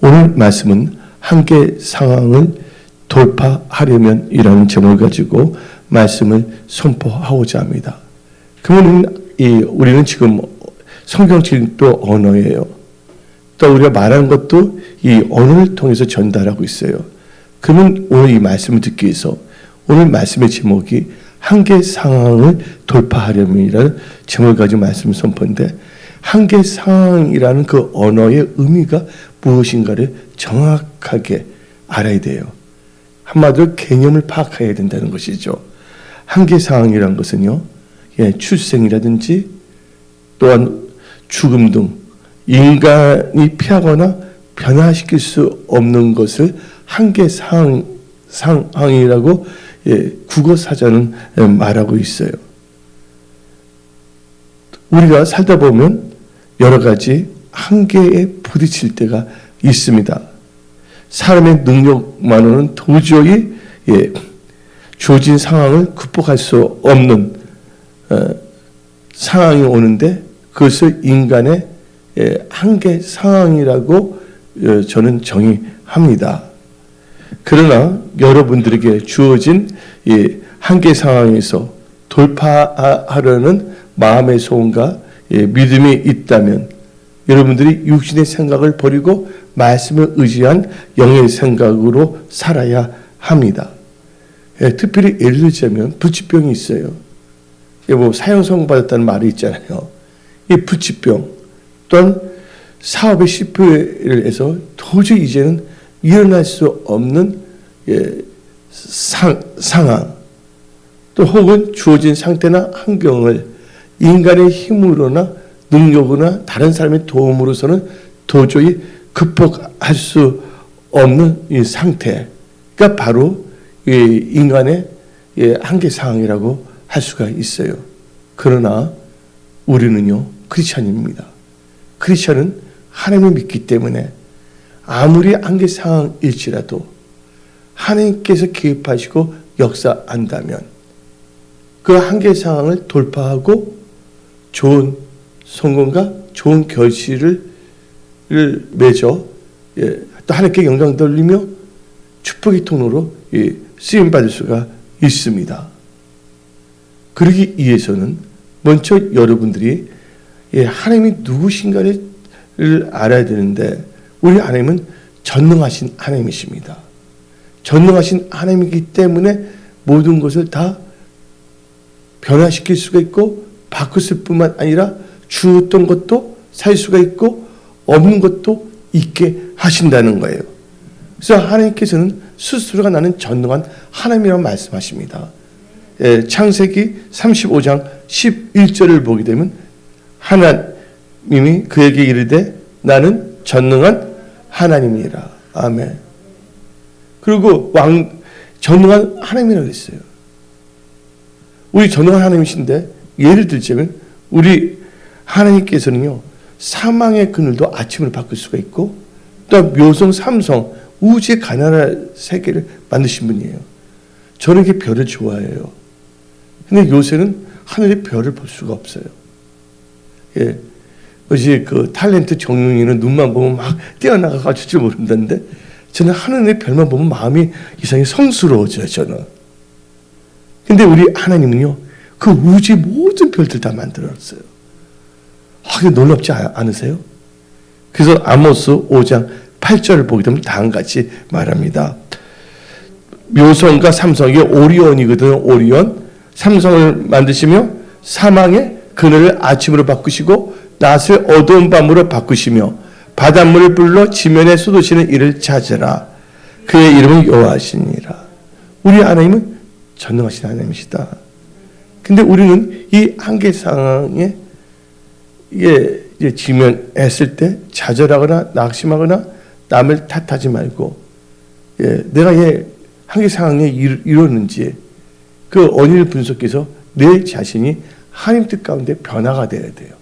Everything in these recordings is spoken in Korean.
오늘 말씀은 한계 상황을 돌파하려면 이라는 제목을 가지고 말씀을 선포하고자 합니다. 그러면 우리는 지금 성경책도 언어예요. 또 우리가 말하는 것도 이 언어를 통해서 전달하고 있어요. 그러면 오늘 이 말씀을 듣기 위해서 오늘 말씀의 제목이 한계 상황을 돌파하려면이라는 제목을 가지고 말씀을 선포인데, 한계 상황이라는 그 언어의 의미가 무엇인가를 정확하게 알아야 돼요. 한마디로 개념을 파악해야 된다는 것이죠. 한계 상황이라는 것은요, 출생이라든지 또한 죽음 등 인간이 피하거나 변화시킬 수 없는 것을 한계 상황이라고 국어사전은 말하고 있어요. 우리가 살다 보면 여러 가지 한계에 부딪힐 때가 있습니다. 사람의 능력만으로는 도저히 주어진 상황을 극복할 수 없는 상황이 오는데, 그것을 인간의 한계 상황이라고 저는 정의합니다. 그러나 여러분들에게 주어진 한계 상황에서 돌파하려는 마음의 소원과 믿음이 있다면 여러분들이 육신의 생각을 버리고 말씀을 의지한 영의 생각으로 살아야 합니다. 특별히 예를 들자면 부치병이 있어요. 사형 선고받았다는 말이 있잖아요. 이 부치병 또한 사업에 실패를 해서 도저히 이제는 일어날 수 없는 상황, 또 혹은 주어진 상태나 환경을 인간의 힘으로나 능력으로나 다른 사람의 도움으로서는 도저히 극복할 수 없는 이 상태가 바로 인간의 한계 상황이라고 할 수가 있어요. 그러나 우리는요, 크리스찬입니다. 크리스찬은 하나님을 믿기 때문에 아무리 한계 상황일지라도 하나님께서 개입하시고 역사한다면 그 한계 상황을 돌파하고 좋은 성공과 좋은 결실을 맺어 또 하나님께 영광 돌리며 축복의 통로로 쓰임받을 수가 있습니다. 그러기 위해서는 먼저 여러분들이 하나님이 누구신가를 알아야 되는데, 우리 하나님은 전능하신 하나님이십니다. 전능하신 하나님이기 때문에 모든 것을 다 변화시킬 수가 있고 바꾸실 뿐만 아니라 주었던 것도 살 수가 있고 없는 것도 있게 하신다는 거예요. 그래서 하나님께서는 스스로가 나는 전능한 하나님이라고 말씀하십니다. 창세기 35장 11절을 보게 되면 하나님이 그에게 이르되 나는 전능한 하나님이라. 아멘. 그리고 전능한 하나님이라고 했어요. 우리 전능한 하나님이신데, 예를 들자면 우리 하나님께서는요, 사망의 그늘도 아침으로 바꿀 수가 있고, 또 묘성 삼성 우주의 가나안 세계를 만드신 분이에요. 저는 이렇게 별을 좋아해요. 근데 요새는 하늘의 별을 볼 수가 없어요. 어제 그 탤런트 정용이는 눈만 보면 막 뛰어나가가 줄 모른다는데, 저는 하늘의 별만 보면 마음이 이상하게 성스러워져요, 저는. 근데 우리 하나님은요, 그 우주의 모든 별들 다 만들었어요. 이게 놀랍지 않으세요? 그래서 아모스 5장 8절을 보게 되면 다음같이 말합니다. 묘성과 삼성이 오리온이거든요. 오리온. 삼성을 만드시며 사망의 그늘을 아침으로 바꾸시고 낮을 어두운 밤으로 바꾸시며 바닷물을 불러 지면에 쏟으시는 이를 찾으라. 그의 이름은 여호와시니라. 우리 하나님은 전능하신 하나님이시다. 근데 우리는 이 한계 상황에 이게 직면했을 때 좌절하거나 낙심하거나 남을 탓하지 말고, 내가 한계 상황에 이뤘는지 그 원인을 분석해서 내 자신이 하나님 뜻 가운데 변화가 돼야 돼요.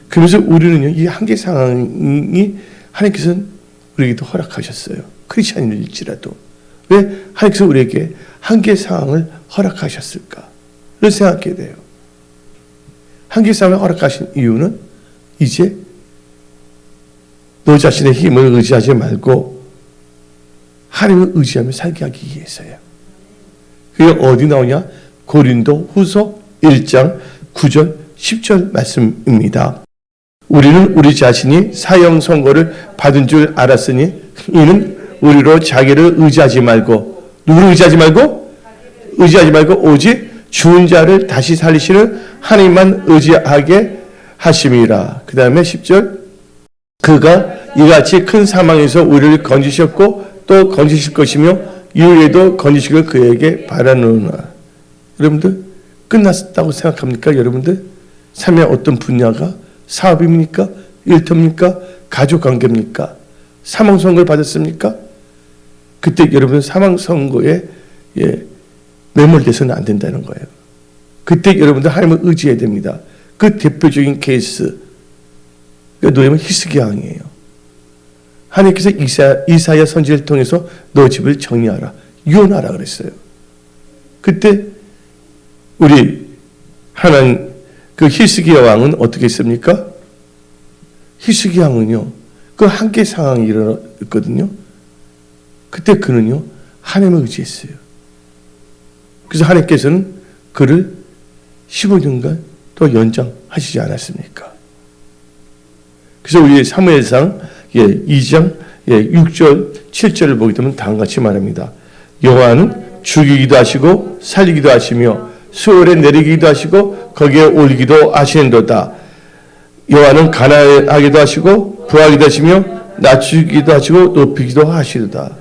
그래서 우리는요, 이 한계 상황이 하나님께서는 우리에게도 허락하셨어요. 크리스찬일지라도. 왜 하나님께서 우리에게 한계 상황을 허락하셨을까? 를 생각해야 돼요. 한계 상황을 허락하신 이유는 이제 너 자신의 힘을 의지하지 말고 하나님을 의지하며 살게 하기 위해서예요. 그게 어디 나오냐? 고린도 후서 1장 9절 10절 말씀입니다. 우리는 우리 자신이 사형 선고를 받은 줄 알았으니 이는 우리로 자기를 의지하지 말고, 누구를 의지하지 말고? 의지하지 말고 오직 죽은 자를 다시 살리시는 하나님만 의지하게 하심이라. 그 다음에 10절, 그가 이같이 큰 사망에서 우리를 건지셨고 또 건지실 것이며 이후에도 건지시길 그에게 바라노나. 여러분들 끝났다고 생각합니까? 여러분들 삶의 어떤 분야가 사업입니까? 일터입니까? 가족관계입니까? 사망선고를 받았습니까? 그때 여러분 사망선고에 매몰돼서는 안 된다는 거예요. 그때 여러분들 하나님을 의지해야 됩니다. 그 대표적인 케이스, 노예는 히스기야 왕이에요. 하나님께서 이사야 선지를 통해서 너 집을 정리하라, 유언하라 그랬어요. 그때 우리 하나님 그 히스기야 왕은 어떻게 했습니까? 히스기야 왕은요, 그 한계 상황이 일어났거든요. 그때 그는요 하나님을 의지했어요. 그래서 하나님께서는 그를 15년간 또 연장하시지 않았습니까? 그래서 우리 사무엘상 2장 6절 7절을 보게 되면 다음과 같이 말합니다. 여호와는 죽이기도 하시고 살리기도 하시며 수월에 내리기도 하시고 거기에 올리기도 하시는도다. 여호와는 가난하기도 하시고 부하기도 하시며 낮추기도 하시고 높이기도 하시도다.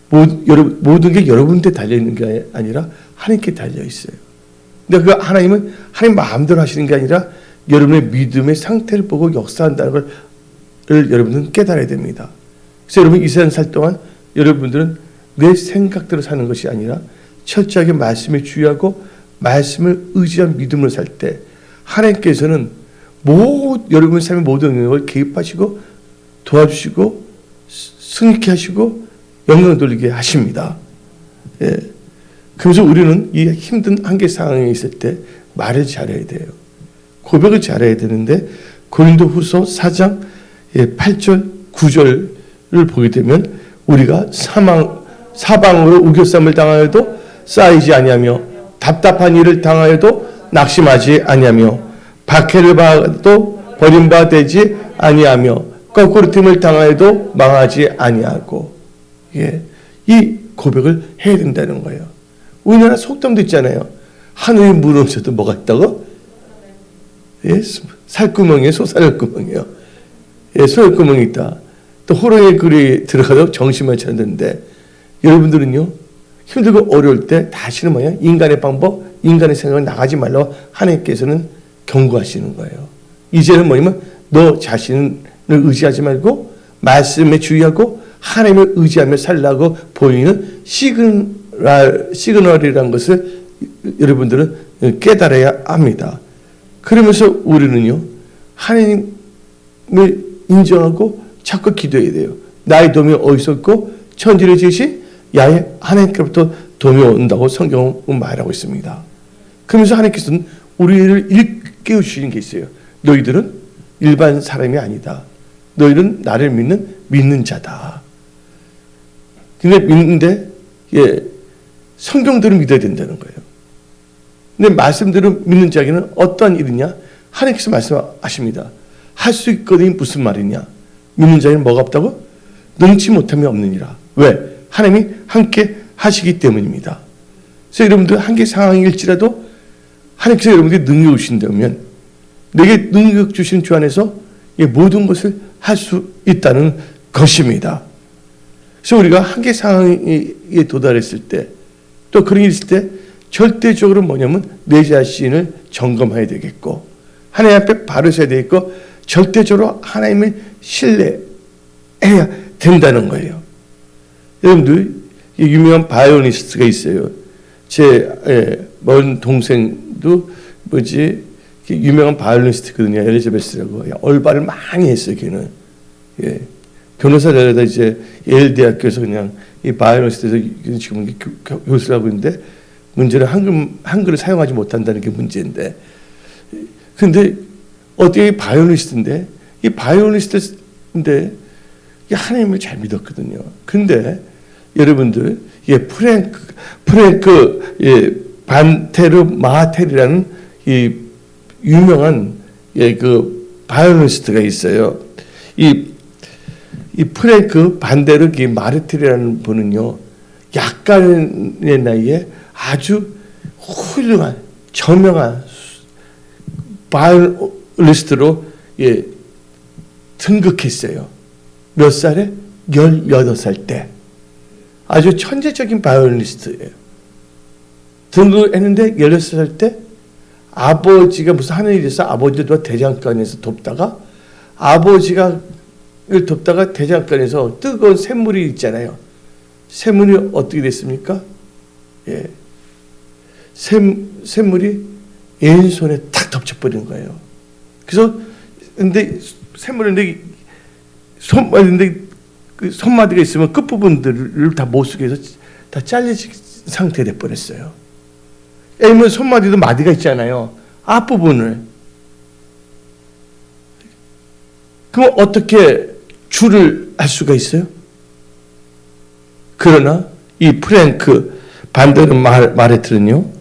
모든 게 여러분한테 달려있는 게 아니라 하나님께 달려있어요. 근데 그 하나님은 하나님 마음대로 하시는 게 아니라 여러분의 믿음의 상태를 보고 역사한다는 걸 여러분들은 깨달아야 됩니다. 그래서 여러분 이 세상 살 동안 여러분들은 내 생각대로 사는 것이 아니라 철저하게 말씀에 주의하고 말씀을 의지한 믿음으로 살 때 하나님께서는 여러분의 삶의 모든 영역을 개입하시고 도와주시고 승리케 하시고 영광을 돌리게 하십니다. 그래서 우리는 이 힘든 한계 상황에 있을 때 말을 잘해야 돼요. 고백을 잘해야 되는데 고린도 후서 4장 8절 9절을 보게 되면 우리가 사방으로 우겨쌈을 당하여도 쌓이지 아니하며 답답한 일을 당하여도 낙심하지 아니하며 박해를 받아도 버림받지 아니하며 거꾸로 틈을 당하여도 망하지 아니하고, 이 고백을 해야 된다는 거예요. 우리나라 속담도 있잖아요. 하늘이 무너져도 뭐가 있다고? 살구멍에 소살구멍이요. 소살구멍이 있다. 또 호롱의 굴이 들어가도 정신만 차렸는데, 여러분들은요 힘들고 어려울 때 다시는 뭐냐, 인간의 방법, 인간의 생각을 나가지 말라고 하나님께서는 경고하시는 거예요. 이제는 뭐냐면 너 자신을 의지하지 말고 말씀에 주의하고 하나님을 의지하며 살라고 보이는 시그널이라는 것을 여러분들은 깨달아야 합니다. 그러면서 우리는요 하나님을 인정하고 자꾸 기도해야 돼요. 나의 도움이 어디서 있고 천지를 지으신 야훼 하나님께로부터 도움이 온다고 성경은 말하고 있습니다. 그러면서 하나님께서는 우리를 일깨우시는 게 있어요. 너희들은 일반 사람이 아니다. 너희는 나를 믿는 자다. 근데 믿는데 성경대로 믿어야 된다는 거예요. 근데 말씀대로 믿는 자에게는 어떠한 일이냐? 하나님께서 말씀하십니다. 할 수 있거든. 무슨 말이냐? 믿는 자에게는 뭐가 없다고? 능치 못함이 없느니라. 왜? 하나님이 함께 하시기 때문입니다. 그래서 여러분들 한계 상황일지라도 하나님께서 여러분에게 능력 주신다면 내게 능력 주신 주 안에서 모든 것을 할 수 있다는 것입니다. 그래서 우리가 한계 상황에 도달했을 때, 또 그런 일이 있을 때 절대적으로 뭐냐면 내 자신을 점검해야 되겠고 하나님 앞에 바로 서야 되겠고 절대적으로 하나님을 신뢰해야 된다는 거예요. 여러분들 유명한 바이올리니스트가 있어요. 제 먼 동생도 유명한 바이올리니스트거든요. 엘리자베스라고. 얼발을 많이 했어요. 걔는. 변호사를 하다 이제 예일 대학교에서 그냥 이 바이올리니스트에서 지금 교수를 하고 있는데 문제는 한글을 사용하지 못한다는 게 문제인데, 근데 어떻게 바이올리니스트인데 이 바이올리니스트인데 하나님을 잘 믿었거든요. 근데 여러분들, 반테르 마하텔이라는 이 유명한 그 바이올리니스트가 있어요. 이 프랭크 반데르 마르텔이라는 분은요, 약간의 나이에 아주 훌륭한 저명한 바이올리니스트로 등극했어요. 몇 살에? 18살 때. 아주 천재적인 바이올리니스트예요. 등극했는데 16살 때 아버지가 무슨 하는 일이 있어 아버지도 대장간에서 돕다가 아버지가 을 돕다가 대장간에서 뜨거운 샘물이 있잖아요. 샘물이 어떻게 됐습니까? 샘물이 왼손에 탁 덮쳐버린 거예요. 그래서 근데 샘물인데 손마디가 있으면 끝부분들을 다 못 쓰게 해서 다 잘려진 상태에 돼버렸어요. 왜냐면 손마디도 마디가 있잖아요. 앞부분을. 그럼 어떻게 줄을 할 수가 있어요? 그러나 이 프랭크 반데르 마르텔은요,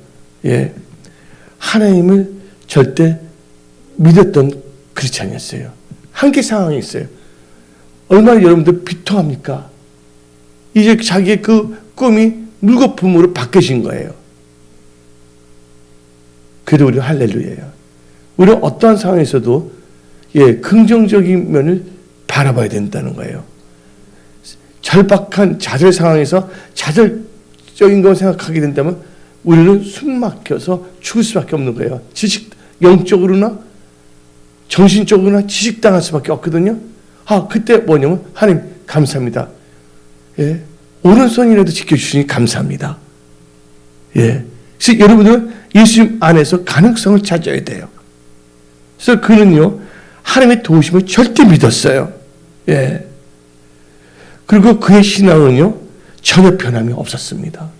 하나님을 절대 믿었던 크리스찬이었어요. 한계 상황이 있어요. 얼마나 여러분들 비통합니까? 이제 자기의 그 꿈이 물거품으로 바뀌어진 거예요. 그래도 우리는 할렐루야예요. 우리는 어떠한 상황에서도 긍정적인 면을 바라봐야 된다는 거예요. 절박한 좌절 상황에서 좌절적인 걸 생각하게 된다면 우리는 숨 막혀서 죽을 수밖에 없는 거예요. 영적으로나 정신적으로나 지식당할 수밖에 없거든요. 그때 뭐냐면 하나님 감사합니다. 오른손이라도 지켜주시니 감사합니다. 그래서 여러분들은 예수님 안에서 가능성을 찾아야 돼요. 그래서 그는요, 하나님의 도우심을 절대 믿었어요. 그리고 그의 신앙은요, 전혀 변함이 없었습니다.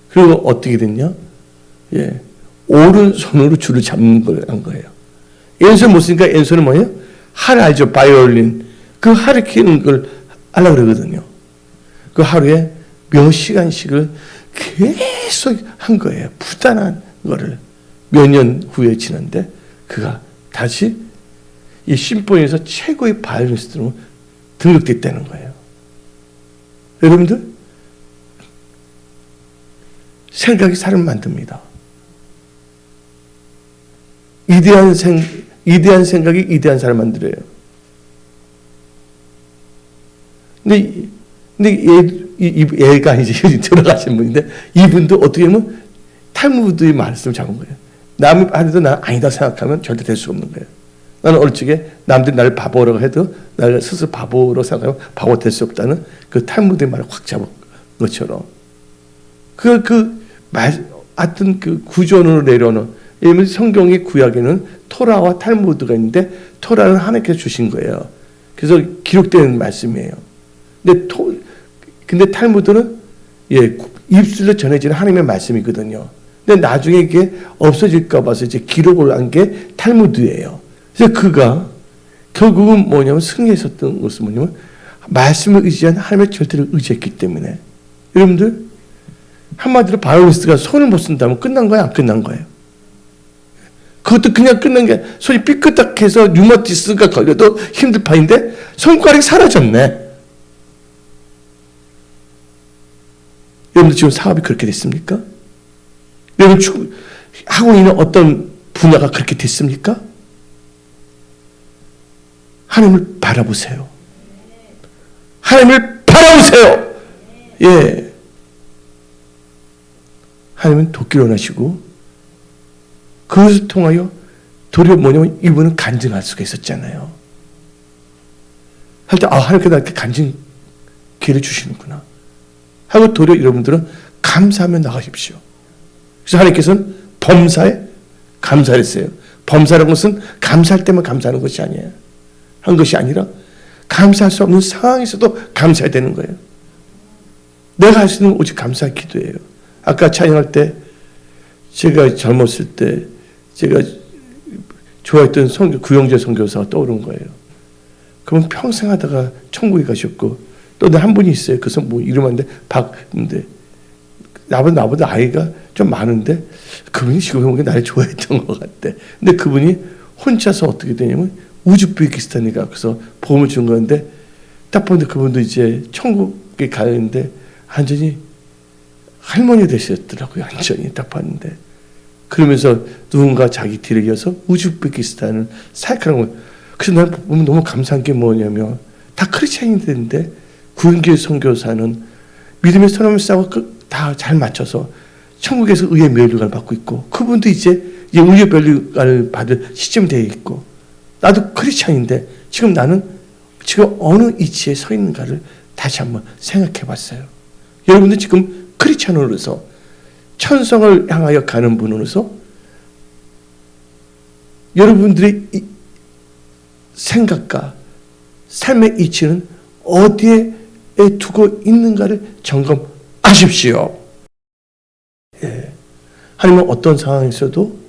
그리고 어떻게 됐냐? 오른손으로 줄을 잡는 걸 한 거예요. 왼손 못 쓰니까 왼손은 뭐예요? 활 알죠? 바이올린. 그 활을 키우는 걸 하려고 그러거든요. 그 하루에 몇 시간씩을 계속 한 거예요. 부단한 거를. 몇 년 후에 지났는데 그가 다시 이 심포니에서 최고의 바이올리니스트로 등극됐다는 거예요. 여러분들, 생각이 사람을 만듭니다. 이대한 생각이 이대한 사람을 만들어요. 근데 얘가 이제 들어가신 분인데, 이분도 어떻게 보면 탈무드의 말씀을 잡은 거예요. 남이 하려도 나는 아니다 생각하면 절대 될 수 없는 거예요. 나는 어릴 적에 남들이 나를 바보라고 해도 나를 스스로 바보로 생각하면 바보 될 수 없다는 그 탈무드의 말을 확 잡은 것처럼, 하여튼 그 구조론으로 내려오는, 예를 성경의 구약에는 토라와 탈무드가 있는데, 토라는 하나님께서 주신 거예요. 그래서 기록되는 말씀이에요. 근데 탈무드는 입술로 전해지는 하나님의 말씀이거든요. 근데 나중에 이게 없어질까 봐서 이제 기록을 한 게 탈무드예요. 그래서 그가 결국은 뭐냐면 승리했었던 것은 뭐냐면 말씀을 의지한 하나님의 절대를 의지했기 때문에. 여러분들, 한마디로 바이올리니스트가 손을 못 쓴다면 끝난 거야, 안 끝난 거예요? 그것도 그냥 끝난 게, 손이 삐끗해서 류마티스가 걸려도 힘들 판인데 손가락이 사라졌네. 여러분들 지금 사업이 그렇게 됐습니까? 여러분 하고 있는 어떤 분야가 그렇게 됐습니까? 하나님을 바라보세요. 하나님을 바라보세요. 하나님은 돕기를 원하시고, 그것을 통하여 도리어 뭐냐면 이분은 간증할 수가 있었잖아요. 할 때 하나님께서 나한테 간증 기회를 주시는구나 하고 도리어 여러분들은 감사하며 나가십시오. 그래서 하나님께서는 범사에 감사를 했어요. 범사라는 것은 감사할 때만 감사하는 것이 아니에요. 한 것이 아니라 감사할 수 없는 상황에서도 감사해야 되는 거예요. 내가 할 수 있는 오직 감사의 기도예요. 아까 찬양할 때 제가 젊었을 때 제가 좋아했던 구영재 선교사가 떠오른 거예요. 그분 평생 하다가 천국에 가셨고, 또 한 분이 있어요. 그래서 뭐 이름인데 박인데 나보다 나이가 좀 많은데 그분이 지금 보니까 나를 좋아했던 것 같대. 근데 그분이 혼자서 어떻게 되냐면 우즈베키스탄에 가서 복음을 준 건데, 딱 보는데 그분도 이제 천국에 가는데 완전히 할머니 되셨더라고요. 완전히 딱 봤는데. 그러면서 누군가 자기 뒤를 이어서 우즈베키스탄을 사역하는 거예요. 그래서 나는 보면 너무 감사한 게 뭐냐면, 다 크리스찬인데 구인교회 선교사는 믿음의 선함을 쌓고 다 잘 맞춰서 천국에서 의의 면류관을 받고 있고, 그분도 이제 의의 면류관을 받을 시점 되어 있고, 나도 크리스찬인데 지금 나는 지금 어느 위치에 서 있는가를 다시 한번 생각해 봤어요. 여러분도 지금 크리스찬으로서 천성을 향하여 가는 분으로서 여러분들의 생각과 삶의 이치는 어디에 두고 있는가를 점검하십시오. 예. 하나님은 어떤 상황에서도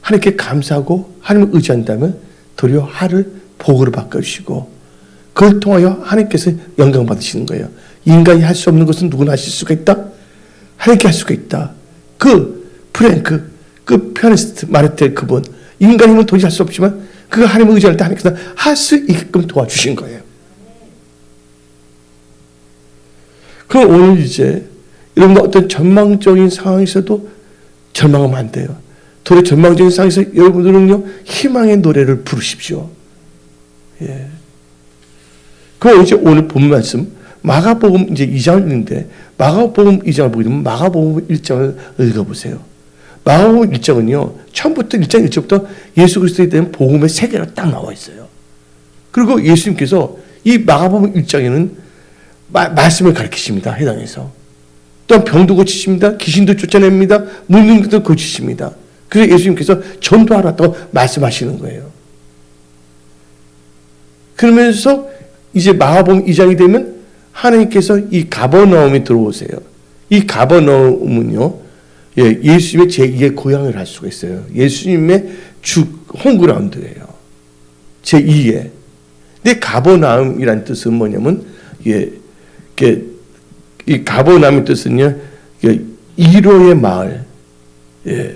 하나님께 감사하고 하나님을 의지한다면 도리어 하를 복으로 바꿔주시고, 그걸 통하여 하나님께서 영광 받으시는 거예요. 인간이 할 수 없는 것은 누구나 하실 수가 있다? 하나님께 할 수가 있다. 그 프랭크, 그 피아니스트 마르텔 그분, 인간이면 도저히 할 수 없지만 그가 하나님을 의지할 때 하나님께서 할 수 있게끔 도와주신 거예요. 그럼 오늘 이제 여러분들 어떤 전망적인 상황에서도 절망하면 안 돼요. 도리어 전망적인 상황에서 여러분들은요, 희망의 노래를 부르십시오. 예. 그럼 이제 오늘 본 말씀, 마가복음 이제 2장을 읽는데, 마가복음 2장을 보게 되면 마가복음 1장을 읽어보세요. 마가복음 1장은요, 처음부터 1장 1절부터 예수 그리스도에 대한 복음의 세계가 딱 나와 있어요. 그리고 예수님께서 이 마가복음 1장에는 말씀을 가르치십니다. 해당해서. 또한 병도 고치십니다. 귀신도 쫓아냅니다. 물는 것도 고치십니다. 그래서 예수님께서 전도하라고 말씀하시는 거예요. 그러면서 이제 마가복음 2장이 되면 하나님께서 이 가버나움에 들어오세요. 이 가버나움은요, 예수님의 제2의 고향을 할 수가 있어요. 예수님의 홈그라운드예요. 제2의. 근데 가버나움이란 뜻은 뭐냐면, 이 가버나움의 뜻은요, 이로의 마을. 예.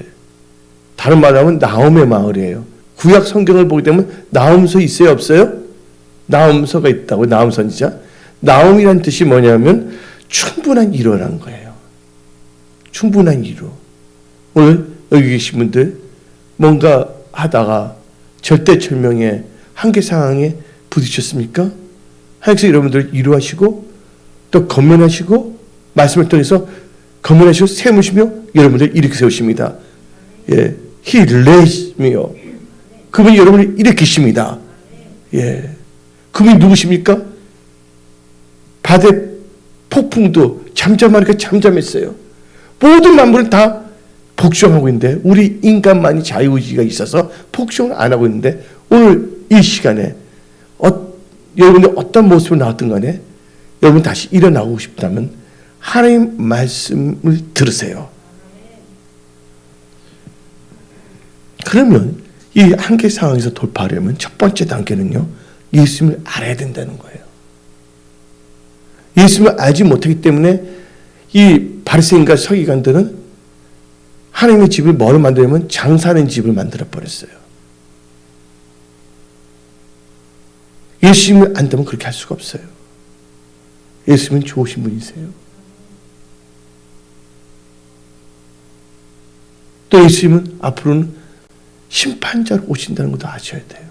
다른 말로 하면 나움의 마을이에요. 구약 성경을 보게 되면 나움서 있어요, 없어요? 나움서가 있다고. 나움 선지자. 나움이란 뜻이 뭐냐면 충분한 위로라는 거예요. 충분한 위로. 오늘 여기 계신 분들 뭔가 하다가 절대절명의 한계 상황에 부딪혔습니까? 하나님께서 여러분들 위로하시고 또 건면하시고 말씀을 통해서 건면하시고 세우시며 여러분들 일으켜 세우십니다. 예, He raised me up. 그분이 여러분을 일으키십니다. 예, 그분이 누구십니까? 바다의 폭풍도 잠잠하니까 잠잠했어요. 모든 만물은 다 복종하고 있는데 우리 인간만이 자유의지가 있어서 복종을 안 하고 있는데, 오늘 이 시간에 여러분이 어떤 모습으로 나왔든 간에 여러분 다시 일어나고 싶다면 하나님 말씀을 들으세요. 그러면 이 한계 상황에서 돌파하려면 첫 번째 단계는요, 예수님을 알아야 된다는 거예요. 예수님을 알지 못하기 때문에 이 바리새인과 서기관들은 하나님의 집을 뭐로 만들려면 장사하는 집을 만들어 버렸어요. 예수님을 안다면 그렇게 할 수가 없어요. 예수님은 좋으신 분이세요. 또 예수님은 앞으로는 심판자로 오신다는 것도 아셔야 돼요.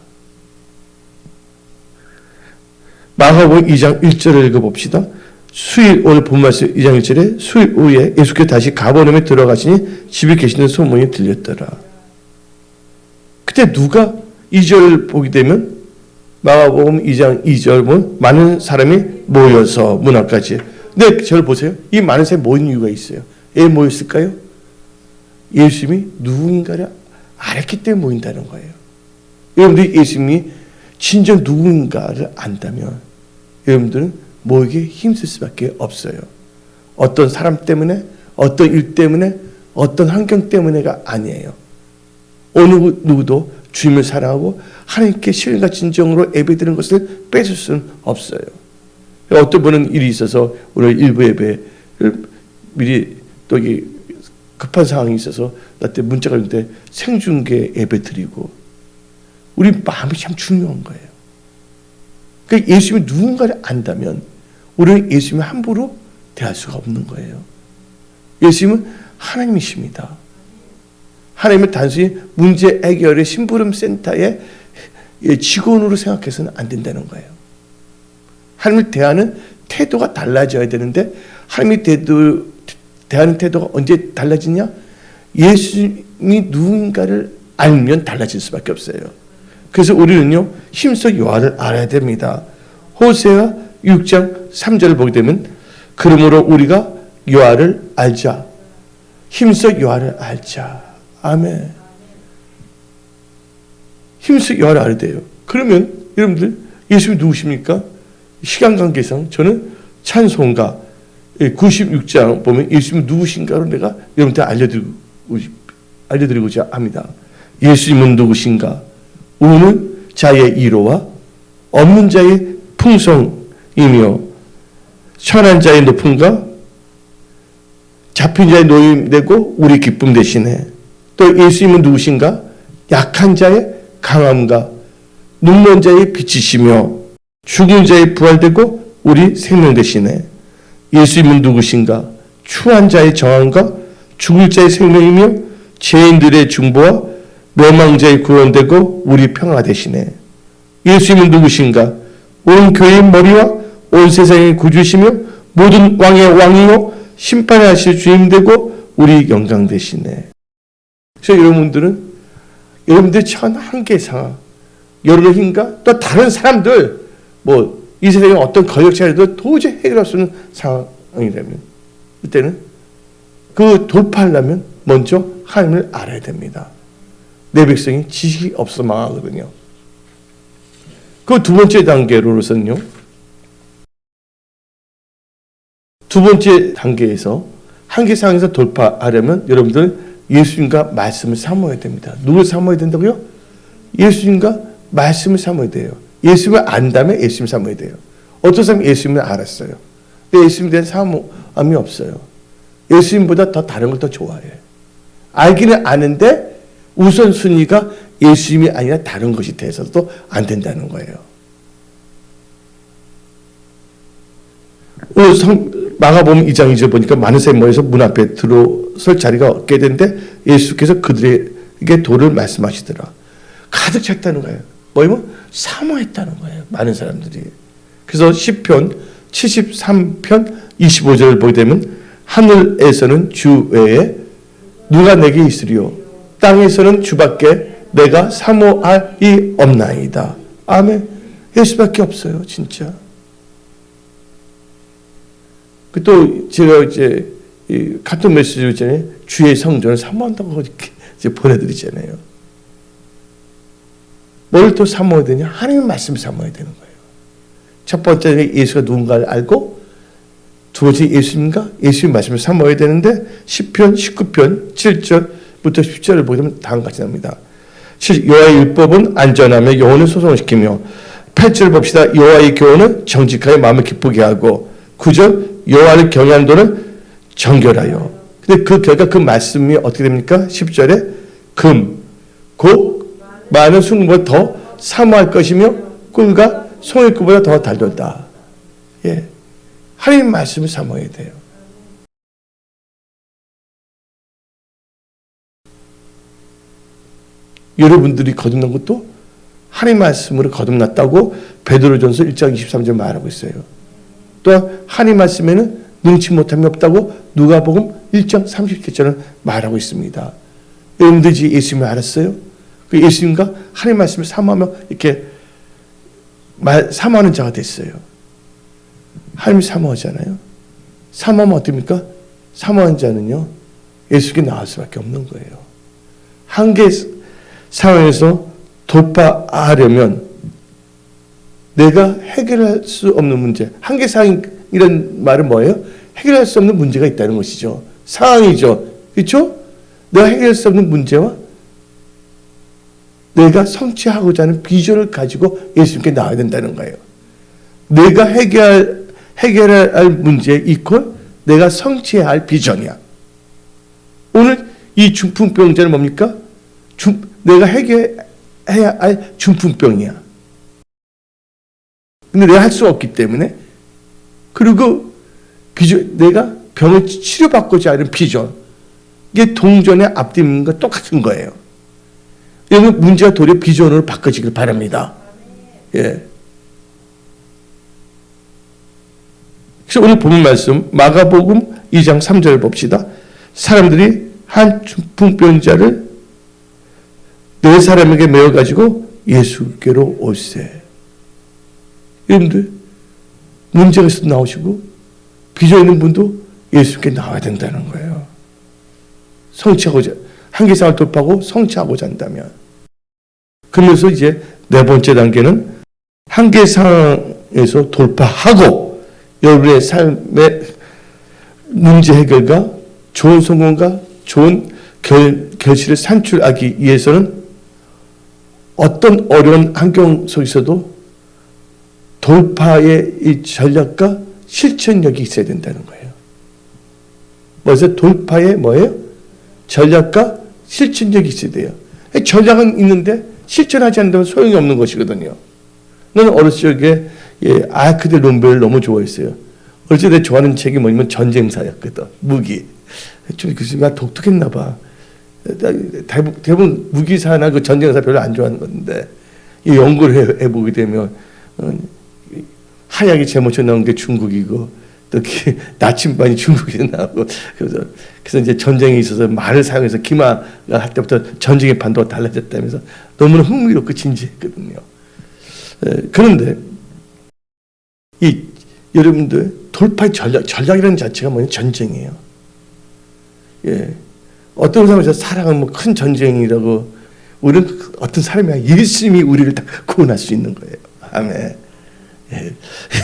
마가복음 2장 1절을 읽어봅시다. 수일, 오늘 본 말씀 2장 1절에 수일 후에 예수께서 다시 가버나움에 들어가시니 집에 계시는 소문이 들렸더라. 그때 누가 2절 보게 되면 마가복음 2장 2절 보면 많은 사람이 모여서 문 앞까지. 근데 저를 보세요. 이 많은 사람이 모인 이유가 있어요. 왜 모였을까요? 예수님이 누군가를 알았기 때문에 모인다는 거예요. 여러분들이 예수님이 진정 누군가를 안다면 여러분들은 모이기에 힘쓸 수밖에 없어요. 어떤 사람 때문에, 어떤 일 때문에, 어떤 환경 때문에가 아니에요. 어느 누구도 주님을 사랑하고 하나님께 신과 진정으로 예배드리는 것을 뺏을 수는 없어요. 어떤 분은 일이 있어서 오늘 일부 예배를 미리 또 급한 상황이 있어서 나한테 문자가 오는데 생중계 예배 드리고 우리 마음이 참 중요한 거예요. 그러니까 예수님이 누군가를 안다면 우리는 예수님을 함부로 대할 수가 없는 거예요. 예수님은 하나님이십니다. 하나님을 단순히 문제 해결의 심부름 센터의 직원으로 생각해서는 안 된다는 거예요. 하나님을 대하는 태도가 달라져야 되는데 하나님이 대하는 태도가 언제 달라지냐? 예수님이 누군가를 알면 달라질 수밖에 없어요. 그래서 우리는요 힘써 여호와를 알아야 됩니다. 호세아 6장 3절을 보게 되면 그러므로 우리가 여호와를 알자. 힘써 여호와를 알자. 아멘. 힘써 여호와를 알아야 돼요. 그러면 여러분들 예수님이 누구십니까? 시간 관계상 저는 찬송가 96장 보면 예수님이 누구신가를 내가 여러분한테 알려드리고자 합니다. 예수님은 누구신가? 우는 자의 이로와 없는 자의 풍성이며 천한 자의 높음과 잡힌 자의 노임되고 우리 기쁨 되시네. 또 예수님은 누구신가? 약한 자의 강함과 눈먼 자의 빛이시며 죽은 자의 부활되고 우리 생명 되시네. 예수님은 누구신가? 추한 자의 정함과 죽을 자의 생명이며 죄인들의 중보와 멸망자의 구원되고 우리 평화 되시네. 예수님은 누구신가? 온 교회의 머리와 온 세상의 구주시며 모든 왕의 왕이요 심판을 하실 주님 되고 우리 영광 되시네. 그래서 여러분들 처한 한계 상황, 여러분의 힘과 또 다른 사람들 이 세상에 어떤 권력자라도 도저히 해결할 수 없는 상황이라면 그때는 그 돌파하려면 먼저 하나님을 알아야 됩니다. 내 백성이 지식이 없어 망하거든요. 그 두 번째 단계로서는요. 두 번째 단계에서 한계 상황에서 돌파하려면 여러분들 예수님과 말씀을 사모해야 됩니다. 누굴 사모해야 된다고요? 예수님과 말씀을 사모해야 돼요. 예수님을 안다면 예수님을 사모해야 돼요. 어떤 사람이 예수님을 알았어요. 근데 예수님에 대한 사모함이 없어요. 예수님보다 더 다른 걸 더 좋아해요. 알기는 아는데 우선순위가 예수님이 아니라 다른 것이 돼서도 안 된다는 거예요. 오늘 마가복음 2장 2절 보니까 많은 사람이 모여서 문 앞에 들어설 자리가 없게 되는데 예수께서 그들에게 도를 말씀하시더라. 가득 찼다는 거예요. 뭐냐면 사모했다는 거예요. 많은 사람들이. 그래서 시편 73편 25절을 보게 되면 하늘에서는 주 외에 누가 내게 있으리요 땅에서는 주밖에 내가 사모할이 없나이다. 아멘. 예수밖에 없어요. 진짜. 또 제가 이제 카톡 메시지 전에 주의 성전을 사모한다고 이렇게 이제 보내드리잖아요. 뭘 또 사모해야 되냐? 하나님의 말씀을 사모해야 되는 거예요. 첫 번째는 예수가 누군가를 알고 두 번째 예수님과 예수님 말씀을 사모해야 되는데 시편 19편 7절부터 10절을 보게 되면 다음과 같이 나옵니다. 여호와의 율법은 안전하며 영혼을 소송시키며 8절 봅시다. 여호와의 교훈은 정직하여 마음을 기쁘게 하고 9절 여호와를 경외하는 도는 정결하여. 근데 그 결과 그 말씀이 어떻게 됩니까? 10절에 곧 많은 순금보다 더 사모할 것이며 꿀과 송이꿀보다 더 달돌다. 예, 하나님 말씀을 사모해야 돼요. 여러분들이 거듭난 것도 하나님 말씀으로 거듭났다고 베드로전서 1장 23절 말하고 있어요. 또 하나님 말씀에는 능치 못함이 없다고 누가복음 1장 30절은 말하고 있습니다. 여러분들이 예수님을 알았어요? 그 예수님과 하나님 말씀을 사모하며 이렇게 사모하는 자가 됐어요. 하나님 사모하잖아요. 사모하면 어떻습니까? 사모한 자는요 예수께 나올 수밖에 없는 거예요. 한계 상황에서 돌파하려면 내가 해결할 수 없는 문제, 한계 상황이란 말은 뭐예요? 해결할 수 없는 문제가 있다는 것이죠. 상황이죠. 그렇죠? 내가 해결할 수 없는 문제와 내가 성취하고자 하는 비전을 가지고 예수님께 나와야 된다는 거예요. 내가 해결해야 할 문제 이퀄 내가 성취해야 할 비전이야. 오늘 이 중풍병자는 뭡니까? 내가 해결해야 할 중풍병이야. 근데 내가 할 수 없기 때문에, 그리고 내가 병을 치료받고자 하는 비전, 이게 동전의 앞뒤문과 똑같은 거예요. 여러분, 문제가 도리어 비전으로 바꿔지길 바랍니다. 예. 그래서 오늘 본 말씀 마가복음 2장 3절을 봅시다. 사람들이 한 중풍병자를 네 사람에게 메어 가지고 예수께로 올세. 여러분들, 문제가 있어도 나오시고 비전 있는 분도 예수께 나와야 된다는 거예요. 성취하고자, 한계상을 돌파하고 성취하고자 한다면. 그러면서 이제 네 번째 단계는 한계상에서 돌파하고 여러분의 삶의 문제 해결과 좋은 성공과 좋은 결실을 산출하기 위해서는 어떤 어려운 환경 속에서도 돌파의 이 전략과 실천력이 있어야 된다는 거예요. 그래서 돌파의 뭐예요? 전략과 실천력이 있어야 돼요. 전략은 있는데 실천하지 않는다면 소용이 없는 것이거든요. 나는 어렸을 적에 아크드 롬베를 너무 좋아했어요. 어렸을 때 좋아하는 책이 뭐냐면 전쟁사였거든. 무기. 좀 그 독특했나 봐. 대부분 무기사나 그 전쟁사 별로 안 좋아하는 건데 이 연구를 해보게 되면 하약이 제일 먼저 나온 게 중국이고 또 나침반이 중국에서 나오고 그래서 이제 전쟁에 있어서 말을 사용해서 기마가 할 때부터 전쟁의 판도가 달라졌다면서 너무나 흥미롭고 진지했거든요. 그런데 이 여러분들 돌파의 전략이라는 자체가 뭐냐? 전쟁이에요. 예. 어떤 사람에서 사랑은 뭐 큰 전쟁이라고, 우리는 어떤 사람이 예수님이 우리를 다 구원할 수 있는 거예요. 아멘. 예.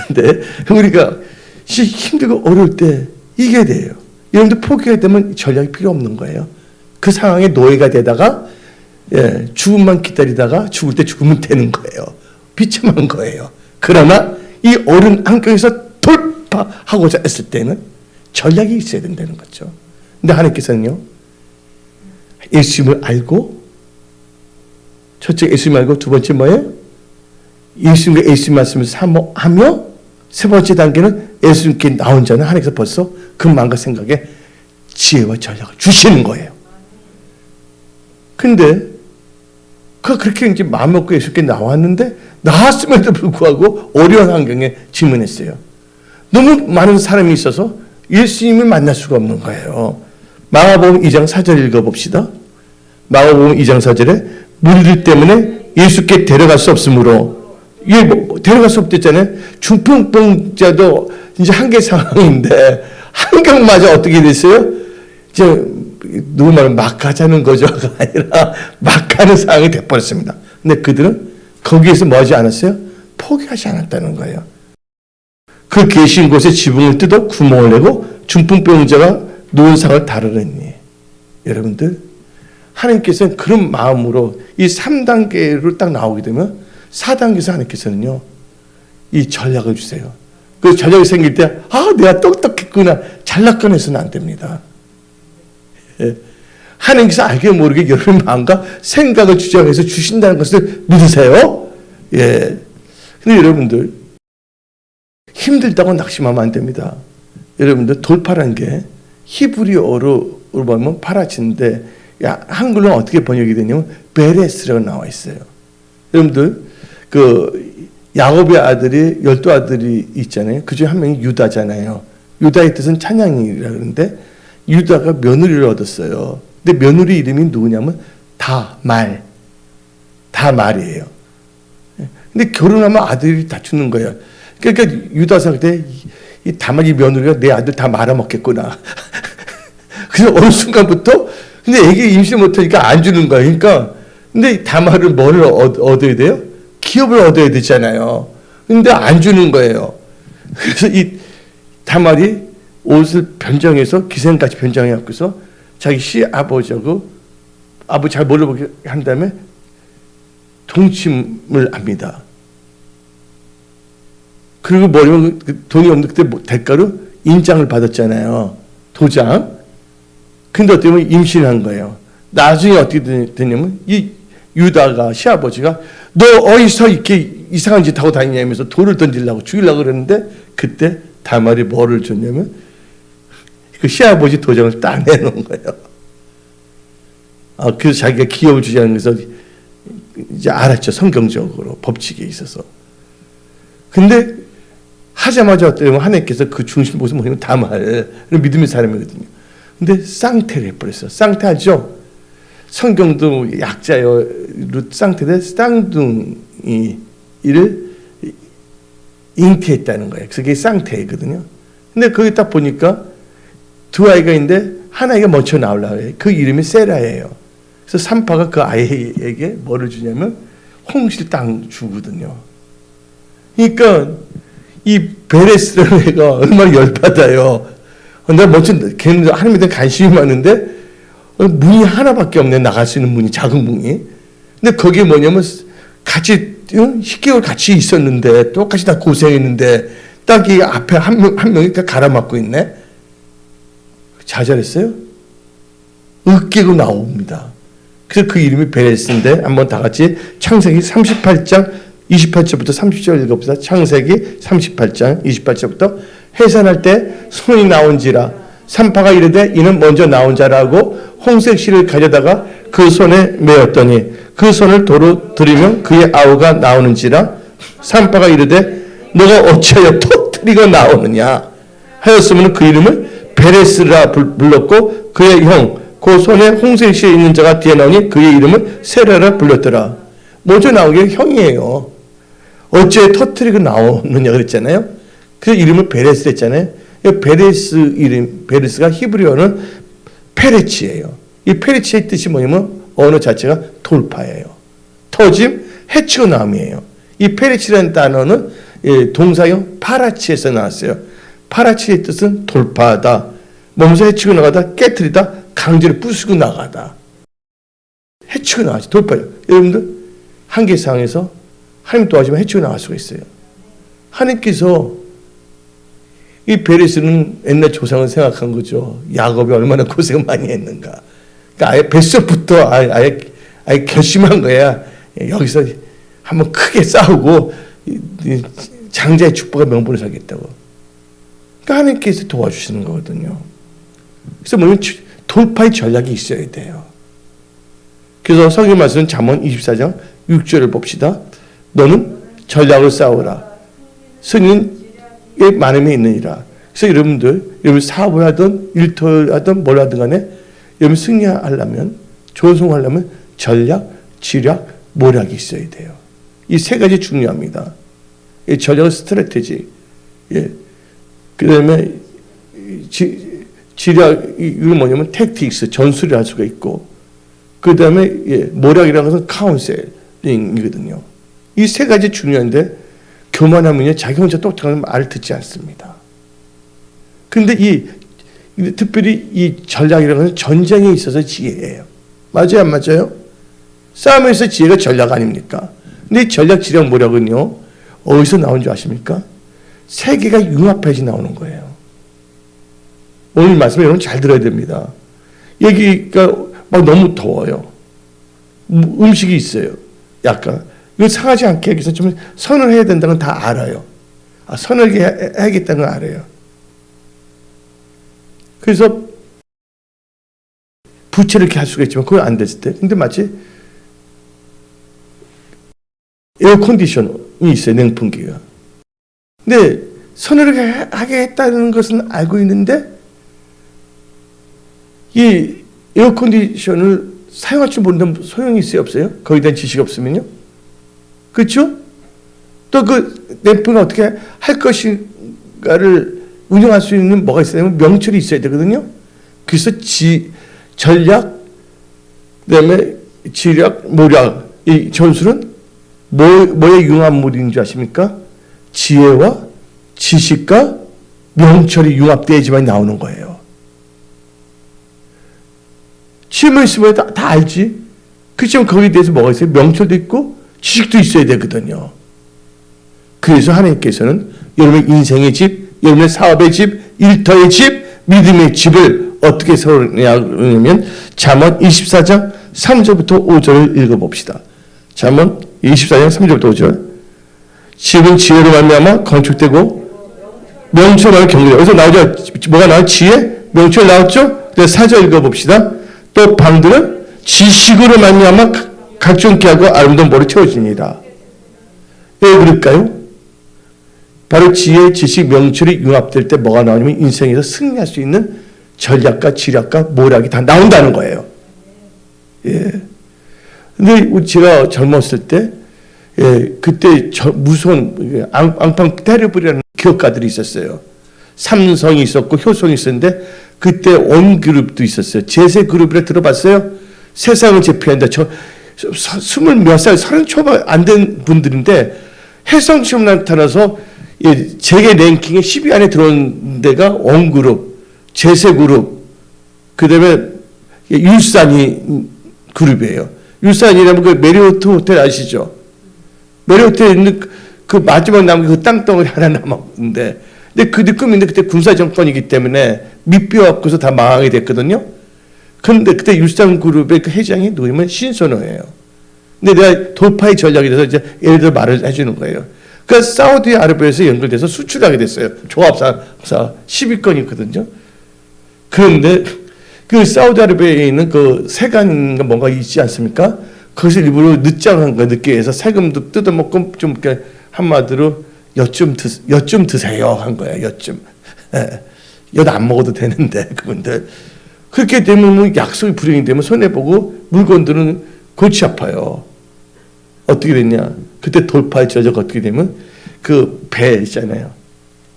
근데 우리가 힘들고 어려울 때 이겨야 돼요. 여러분들 포기할 때면 전략이 필요 없는 거예요. 그 상황에 노예가 되다가 죽음만 기다리다가 죽을 때 죽으면 되는 거예요. 비참한 거예요. 그러나 이 어려운 환경에서 돌파하고자 했을 때는 전략이 있어야 된다는 거죠. 근데 하나님께서는요, 예수님을 알고, 첫째 예수님 알고, 두 번째 뭐예요? 예수님과 예수님 말씀을 사모하며, 세 번째 단계는 예수님께 나온 자는 하나님께서 벌써 그 마음과 생각에 지혜와 전략을 주시는 거예요. 근데 그렇게 이제 마음 먹고 예수님께 나왔는데, 나왔음에도 불구하고 어려운 환경에 직면했어요. 너무 많은 사람이 있어서 예수님을 만날 수가 없는 거예요. 마가복음 2장 4절 읽어봅시다. 마가복음 2장 4절에 무리들 때문에 예수께 데려갈 수 없으므로, 이게 데려갈 수 없댔잖아요. 중풍병자도 이제 한계 상황인데 환경마저 어떻게 됐어요? 이제 누구 말은 막 가자는 거죠가 아니라 막 가는 상황이 돼버렸습니다. 근데 그들은 거기에서 뭐 하지 않았어요? 포기하지 않았다는 거예요. 그 계신 곳에 지붕을 뜯어 구멍을 내고 중풍병자가 누운 상을 다루느니. 여러분들, 하나님께서는 그런 마음으로 이 3단계로 딱 나오게 되면 4단계에서 하나님께서는요, 이 전략을 주세요. 그 전략이 생길 때, 내가 똑똑했구나. 잘락해서는 안 됩니다. 예. 하나님께서 알게 모르게 여러분 마음과 생각을 주장해서 주신다는 것을 믿으세요. 예. 근데 여러분들, 힘들다고 낙심하면 안 됩니다. 여러분들, 돌파라는 게 히브리어로 보면 파라치인데, 한글로는 어떻게 번역이 되냐면 베레스라고 나와 있어요. 여러분들, 그 야곱의 아들이 12아들이 있잖아요. 그중에 한 명이 유다잖아요. 유다의 뜻은 찬양이라 그러는데 유다가 며느리를 얻었어요. 근데 며느리 이름이 누구냐면 다말이에요. 근데 결혼하면 아들이 다 죽는 거예요. 그러니까 유다 생각 때 이 다말이 며느리가 내 아들 다 말아먹겠구나. 그래서 어느 순간부터 근데 애기 임신 못하니까 안 주는 거예요. 그러니까 근데 다말은 뭐를 얻어야 돼요? 기업을 얻어야 되잖아요. 근데 안 주는 거예요. 그래서 이 다말이 옷을 변장해서 기생같이 변장해갖고서 자기 시아버지하고 아버지 잘 몰라보게 한 다음에 동침을 합니다. 그리고 뭐냐면 돈이 없는 그때 대가로 인장을 받았잖아요. 도장. 근데 어떻게 보면 임신한 거예요. 나중에 어떻게 됐냐면 이 유다가 시아버지가 너 어디서 이렇게 이상한 짓 하고 다니냐면서 돌을 던지려고 죽이려고 그랬는데 그때 다말이 뭐를 줬냐면 그 시아버지 도장을 딱 내놓은 거예요. 그래서 자기가 기업을 주자는 것을 이제 알았죠. 성경적으로 법칙에 있어서. 근데 하자마자 어때요? 하나님께서 그 중심 보시면 뭐냐면 다말을 믿음의 사람이거든요. 근데 쌍태를 해버렸어요. 쌍태하죠? 성경도 약자요. 쌍태인데 쌍둥이 이를 잉태했다는 거예요. 그게 쌍태이거든요. 근데 거기 딱 보니까 두 아이가 있는데 한 아이가 먼저 나오려고 해요. 그 이름이 세라예요. 그래서 산파가 그 아이에게 뭐를 주냐면 홍실 땅 주거든요. 그러니까 이 베레스라는 애가 얼마나 열받아요. 내가 먼저 걔는 하나님에 대한 관심이 많은데 문이 하나밖에 없네. 나갈 수 있는 문이, 작은 문이. 근데 거기에 뭐냐면 같이 10개월 같이 있었는데 똑같이 다 고생했는데 딱 이 앞에 한 명이 갈아맞고 있네. 좌절했어요. 으깨고 나옵니다. 그래서 그 이름이 베레스인데 한번 다 같이 창세기 38장 28절부터 30절 읽어봅시다. 창세기 38장 28절부터 해산할 때 손이 나온지라 산파가 이르되 이는 먼저 나온 자라고 홍색 실을 가져다가 그 손에 메었더니 그 손을 도로 들이면 그의 아우가 나오는지라 산파가 이르되 너가 어찌하여 터뜨리고 나오느냐 하였으면 그 이름을 베레스라 불렀고 그의 형 그 손에 홍색 실에 있는 자가 뒤에 나오니 그의 이름을 세라라 불렀더라. 먼저 나온 게 형이에요. 어째 터뜨리고 나오느냐 그랬잖아요. 그래서 이름을 베레스 했잖아요. 베레스 이름, 베레스가 히브리어는 페레치예요. 이 페레치의 뜻이 뭐냐면 언어 자체가 돌파예요. 터짐, 해치고 나옴이에요. 이 페레치라는 단어는 동사형 파라치에서 나왔어요. 파라치의 뜻은 돌파하다, 몸소 해치고 나가다, 깨트리다, 강제로 부수고 나가다. 해치고 나가지, 돌파예요. 여러분들 한계상에서 하나님 도와주면 해치고 나갈 수가 있어요. 하나님께서 이 베레스는 옛날 조상을 생각한 거죠. 야곱이 얼마나 고생 많이 했는가. 그러니까 아예 뱃속부터 아예 결심한 거야. 여기서 한번 크게 싸우고 장자의 축복과 명분을 살겠다고. 그러니까 하나님께서 도와주시는 거거든요. 그래서 뭐냐면 돌파의 전략이 있어야 돼요. 그래서 성경 말씀은 잠언 24장 6절을 봅시다. 너는 전략을 싸우라. 승인의 많음이 있느니라. 그래서 여러분 사업을 하든 일터를 하든 뭘 하든 간에 여러분 승리하려면, 존속하려면 전략, 지략, 모략이 있어야 돼요. 이 세 가지 중요합니다. 이 전략, 스트래테지, 그 다음에 지략, 이건 뭐냐면 택틱스, 전술을 할 수가 있고, 그 다음에 모략이라는 것은 카운셀링이거든요. 이 세 가지 중요한데 교만하면요 자기 혼자 똑똑한 말을 듣지 않습니다. 그런데 특별히 이 전략이라는 것은 전쟁에 있어서 지혜예요. 맞아요, 안 맞아요? 싸움에서 지혜가 전략 아닙니까? 근데 이 전략, 지략, 모략은요 어디서 나온 줄 아십니까? 세계가 융합해서 나오는 거예요. 오늘 말씀 여러분 잘 들어야 됩니다. 여기가 막 너무 더워요. 음식이 있어요. 약간 이거 상하지 않게 하기 위해서 좀 선을 해야 된다는 건 다 알아요. 선을 해야겠다는 건 알아요. 그래서 부채를 이렇게 할 수가 있지만 그건 안 됐을 때. 근데 마치 에어컨디션이 있어요. 냉풍기가. 근데 선을 하겠다는 것은 알고 있는데 이 에어컨디션을 사용할 줄 모르는 소용이 있어요, 없어요? 거기에 대한 지식이 없으면요. 그렇죠? 또 그 냉풍을 어떻게 할 것인가를 운영할 수 있는 뭐가 있어야냐면 명철이 있어야 되거든요. 그래서 전략, 그다음에 지략, 모략, 이 전술은 뭐의 융합물인 줄 아십니까? 지혜와 지식과 명철이 융합돼야지만 나오는 거예요. 지혜만 있으면 다 알지. 그렇지만 거기에 대해서 뭐가 있어요? 명철도 있고 지식도 있어야 되거든요. 그래서 하나님께서는 여러분의 인생의 집, 여러분의 사업의 집, 일터의 집, 믿음의 집을 어떻게 세우냐면 잠언 24장 3절부터 5절을 읽어봅시다. 잠언 24장 3절부터 5절. 집은 지혜로 말미암아 건축되고 명철로 말미암아 경건이다. 여기서 나오죠. 뭐가 나와요? 지혜? 명철 나왔죠? 4절 읽어봅시다. 또 방들은 지식으로 말미암아 각종 기하고 아름다운 머리 채워집니다. 왜 그럴까요? 바로 지혜, 지식, 명철이 융합될 때 뭐가 나오냐면 인생에서 승리할 수 있는 전략과 지략과 모략이 다 나온다는 거예요. 예. 근데 제가 젊었을 때, 예, 그때 무서운 앙팡 테레블이라는 기업가들이 있었어요. 삼성이 있었고 효성이 있었는데 그때 온그룹도 있었어요. 제세그룹이라 들어봤어요? 세상을 제패한다. 저 20몇 살, 30 초반 안 된 분들인데 해성 시험 나타나서 세계 랭킹에 10위 안에 들어온 데가 온그룹, 제세그룹, 그 다음에 율산이 그룹이에요. 율산이라면 그 메리오트 호텔 아시죠? 메리오트에 있는 그 마지막 남은 그 땅덩어리 하나 남았는데, 근데 그 느낌인데 그때 군사 정권이기 때문에 밑비워갖고서 다 망하게 됐거든요. 그런데 그때 율산그룹의 그 회장이 누구냐면 신선호예요. 근데 내가 돌파의 전략에 대해서 이제 예를 들어 말을 해주는 거예요. 그러니까 사우디아라비아에서 연결돼서 수출하게 됐어요. 조합사 10위권이 있거든요. 그런데 그 사우디아라비아에 있는 그 세관인가 뭔가 있지 않습니까? 거기서 일부러 늦장한 거 늦게 해서 세금도 뜯어먹고 좀 이렇게 한마디로 엿 좀 드세요 한 거야. 엿 좀. 엿 안 먹어도 되는데 그분들. 그렇게 되면 뭐 약속이 불행이 되면 손해보고 물건들은 골치 아파요. 어떻게 됐냐? 그때 돌파의 저자가 어떻게 되면 그 배 있잖아요.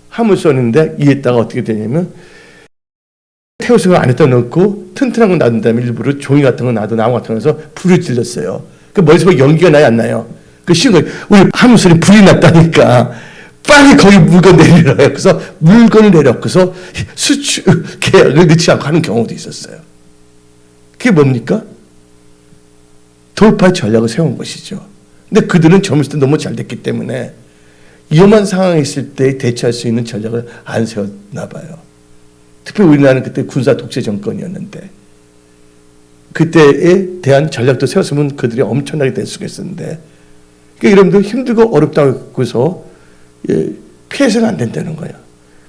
화물선인데 이에다가 어떻게 되냐면 태우승을 안에다 넣고 튼튼한 거 놔둔 다음에 일부러 종이 같은 거 놔도 나무 같은 거에서 불을 질렀어요. 그 머릿속에 연기가 나요, 안 나요? 그 신고 우리 화물선에 불이 났다니까 빨리 거기 물건 내리라요. 그래서 물건을 내렸고서 수출 계약을 넣지 않고 하는 경우도 있었어요. 그게 뭡니까? 돌파 전략을 세운 것이죠. 근데 그들은 젊었을 때 너무 잘 됐기 때문에 위험한 상황이 있을 때 대처할 수 있는 전략을 안 세웠나 봐요. 특히 우리나라는 그때 군사 독재 정권이었는데 그때에 대한 전략도 세웠으면 그들이 엄청나게 될 수가 있었는데 그러니까 여러분들 힘들고 어렵다고 해서 피해서는 안 된다는 거예요.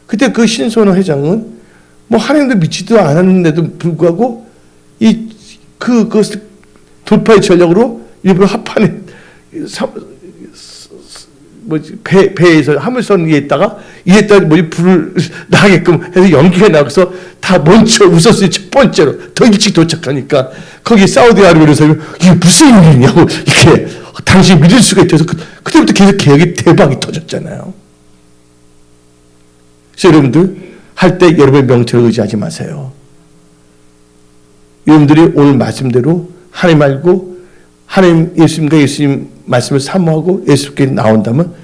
그때 그 신선호 회장은 뭐 하나님도 믿지도 않았는데도 불구하고 그 돌파의 전략으로 일부러 합판에 배에서 화물선 위에다가 불을 나게끔 해서 연기가 나서 다 먼저 웃었어요. 첫 번째로 더 일찍 도착하니까 거기 사우디아라비아에서 이게 무슨 일이냐고 이렇게 당신이 믿을 수가 있어서 그때부터 계속 개혁이 대박이 터졌잖아요. 그래서 여러분들 할 때 여러분의 명철을 의지하지 마세요. 여러분들이 오늘 말씀대로 하나님 알고 하나님 예수님과 예수님 말씀을 사모하고 예수께 나온다면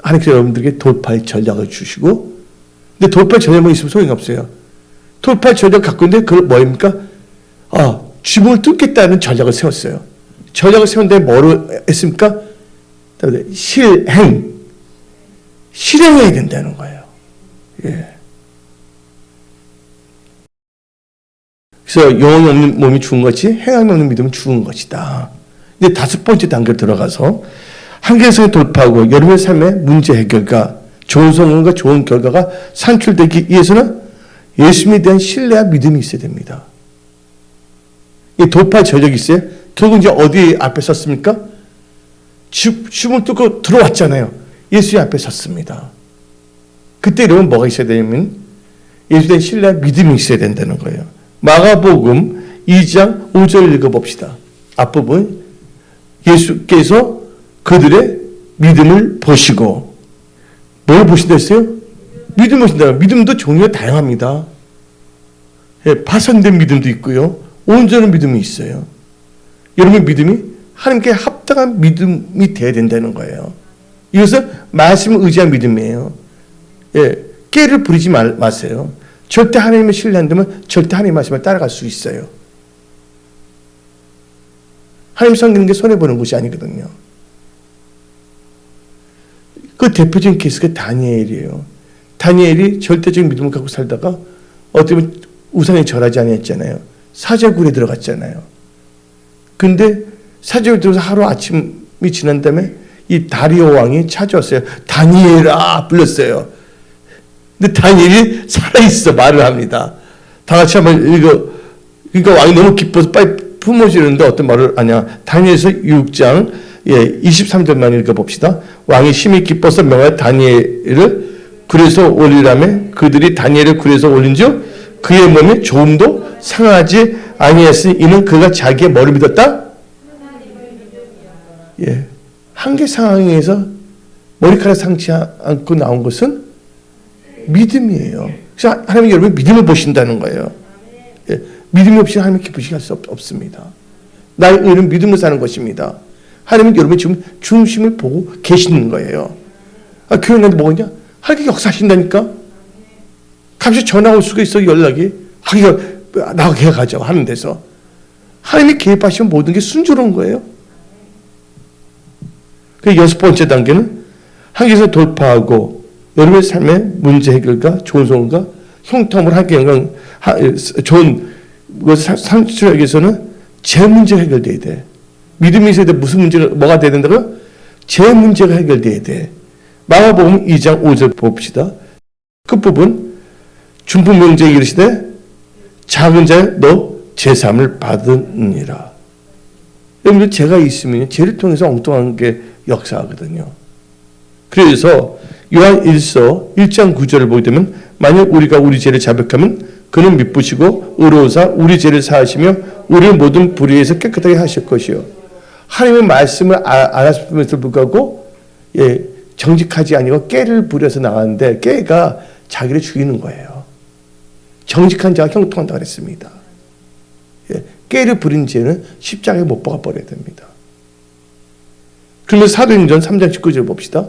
하나님께서 여러분들에게 돌파의 전략을 주시고 근데 돌파의 전략만 있으면 소용이 없어요. 돌파의 전략을 갖고 있는데 그걸 뭐입니까? 지붕을 뚫겠다는 전략을 세웠어요. 전략을 세웠는데 뭐로 했습니까? 실행해야 된다는 거예요. 예. 그래서 영혼이 없는 몸이 죽은 것이 행함이 없는 믿음은 죽은 것이다. 이제 5번째 단계로 들어가서 한계성을 돌파하고 여러분의 삶의 문제 해결과 좋은 성공과 좋은 결과가 산출되기 위해서는 예수님에 대한 신뢰와 믿음이 있어야 됩니다. 이 돌파 저력이 있어요. 결국 이제 어디 앞에 섰습니까? 춤을 뚫고 들어왔잖아요. 예수님 앞에 섰습니다. 그때 이러면 뭐가 있어야 되냐면 예수에 대한 신뢰와 믿음이 있어야 된다는 거예요. 마가복음 2장 5절 읽어봅시다. 앞부분 예수께서 그들의 믿음을 보시고 뭘 보신다 했어요? 믿음을 보신다. 믿음도 종류가 다양합니다. 파손된 믿음도 있고요. 온전한 믿음이 있어요. 여러분의 믿음이 하나님께 합당한 믿음이 돼야 된다는 거예요. 이것은 말씀을 의지한 믿음이에요. 깨를 부리지 마세요. 절대 하나님을 신뢰한다면 절대 하나님의 말씀을 따라갈 수 있어요. 하나님 섬기는 게 손해보는 것이 아니거든요. 그 대표적인 케이스가 다니엘이에요. 다니엘이 절대적인 믿음을 갖고 살다가 어떻게 보면 우상에 절하지 않았잖아요. 사제굴에 들어갔잖아요. 근데 사제굴에 들어가서 하루 아침이 지난 다음에 이 다리오 왕이 찾아왔어요. 다니엘아 불렀어요. 근데 다니엘이 살아있어 말을 합니다. 다 같이 한번 읽어. 그러니까 왕이 너무 기뻐서 빨리 품어주는데 어떤 말을 하냐. 다니엘서 6장 23절만 읽어봅시다. 왕이 심히 기뻐서 명하여 다니엘을 굴에서 올리라며 그들이 다니엘을 굴에서 올린즉 그의 몸이 조금도 상하지 아니했으니 이는 그가 자기의 뭐를 믿었다? 예, 한계 상황에서 머리카락 상치 않고 나온 것은 믿음이에요. 그래서 하나님이 여러분 믿음을 보신다는 거예요. 예, 믿음이 없이 하나님을 기쁘시게 할 수 없습니다. 나의 의는 믿음으로 사는 것입니다. 하나님은 여러분 지금 중심을 보고 계시는 거예요. 아, 교회 나한테 뭐냐? 하나님께 역사하신다니까. 갑자기 전화 올 수가 있어 연락이. 하기가 나하고 계약하자고 하는 데서 하나님이 계획하시면 모든 게 순조로운 거예요. 그 6번째 단계는 한계에서 돌파하고 여러분의 삶의 문제 해결과 좋은 소원과 형통을 하게 영광 좋은 것을 산출하기 위해서는 제 문제가 해결돼야 돼. 믿음이 있어야 돼. 무슨 문제가 뭐가 돼야 된다고요? 제 문제가 해결돼야 돼. 마가복음 2장 5절 봅시다. 끝부분 중풍병자에게 이르시되 작은 자여 너 제삼을 받으니라. 여러분들 죄가 있으면 죄를 통해서 엉뚱한 게 역사하거든요. 그래서 요한 1서 1장 9절을 보게 되면 만약 우리가 우리 죄를 자백하면 그는 미쁘시고 의로우사 우리 죄를 사하시며 우리를 모든 불의에서 깨끗하게 하실 것이요. 하나님의 말씀을 알았음에도 불구하고 정직하지 아니고 깨를 부려서 나가는데 깨가 자기를 죽이는 거예요. 정직한 자가 형통한다 그랬습니다. 깨를 부린 죄는 십자가에 못 박아 버려야 됩니다. 그러면 사도행전 3장 19절 봅시다.